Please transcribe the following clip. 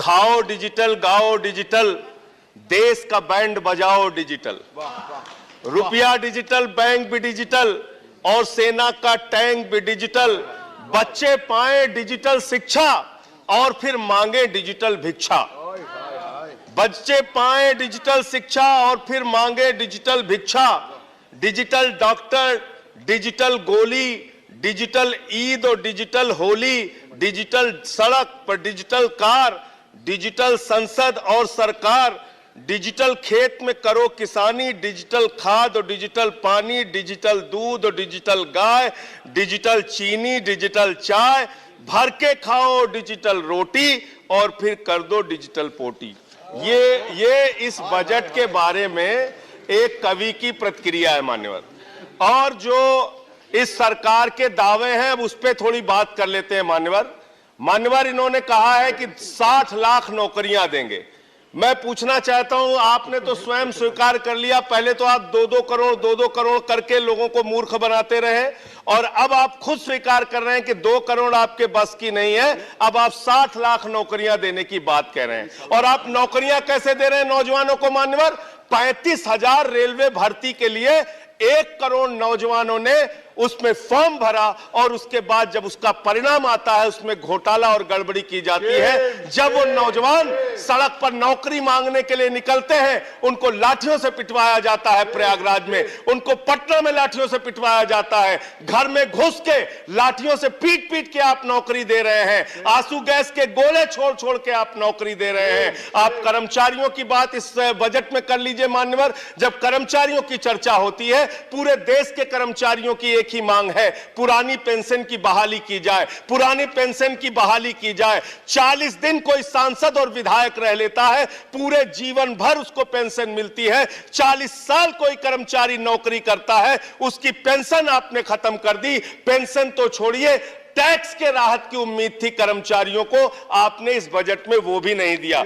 खाओ डिजिटल, गाओ डिजिटल, देश का बैंड बजाओ डिजिटल। रुपया डिजिटल, बैंक भी डिजिटल और सेना का टैंक भी डिजिटल। बच्चे पाएं डिजिटल शिक्षा और फिर मांगे डिजिटल भिक्षा। बच्चे पाएं डिजिटल शिक्षा और फिर मांगे डिजिटल भिक्षा। डिजिटल डॉक्टर, डिजिटल गोली, डिजिटल ईद और डिजिटल होली, डिजिटल सड़क पर डिजिटल कार, डिजिटल संसद और सरकार, डिजिटल खेत में करो किसानी, डिजिटल खाद और डिजिटल पानी, डिजिटल दूध और डिजिटल गाय, डिजिटल चीनी, डिजिटल चाय, भर के खाओ डिजिटल रोटी और फिर कर दो डिजिटल पोटी। ये इस बजट के बारे में एक कवि की प्रतिक्रिया है मान्यवर। और जो इस सरकार के दावे हैं उस पर थोड़ी बात कर लेते हैं मान्यवर। इन्होंने कहा है कि 60 लाख नौकरियां देंगे। मैं पूछना चाहता हूं, आपने तो स्वयं स्वीकार कर लिया, पहले तो आप 2-2 करोड़ करके लोगों को मूर्ख बनाते रहे और अब आप खुद स्वीकार कर रहे हैं कि 2 करोड़ आपके बस की नहीं है। अब आप 60 लाख नौकरियां देने की बात कह रहे हैं। और आप नौकरियां कैसे दे रहे हैं नौजवानों को मान्यवर? 35,000 रेलवे भर्ती के लिए 1 करोड़ नौजवानों ने उसमें फॉर्म भरा और उसके बाद जब उसका परिणाम आता है उसमें घोटाला और गड़बड़ी की जाती है। जब वो नौजवान सड़क पर नौकरी मांगने के लिए निकलते हैं उनको लाठियों से पिटवाया जाता है प्रयागराज में, उनको पटना में लाठियों से पिटवाया जाता है, घर में घुस के लाठियों से पीट पीट के आप नौकरी दे रहे हैं, आंसू गैस के गोले छोड़ छोड़ के आप नौकरी दे रहे हैं। आप कर्मचारियों की बात इस बजट में कर लीजिए मान्यवर। जब कर्मचारियों की चर्चा होती है, पूरे देश के कर्मचारियों की एक ही मांग है, पुरानी पेंशन की बहाली की जाए, पुरानी पेंशन की बहाली की जाए। 40 दिन कोई सांसद और विधायक रह लेता है, पूरे जीवन भर उसको पेंशन मिलती है। 40 साल कोई कर्मचारी नौकरी करता है, उसकी पेंशन आपने खत्म कर दी। पेंशन तो छोड़िए, टैक्स के राहत की उम्मीद थी कर्मचारियों को, आपने इस बजट में वो भी नहीं दिया।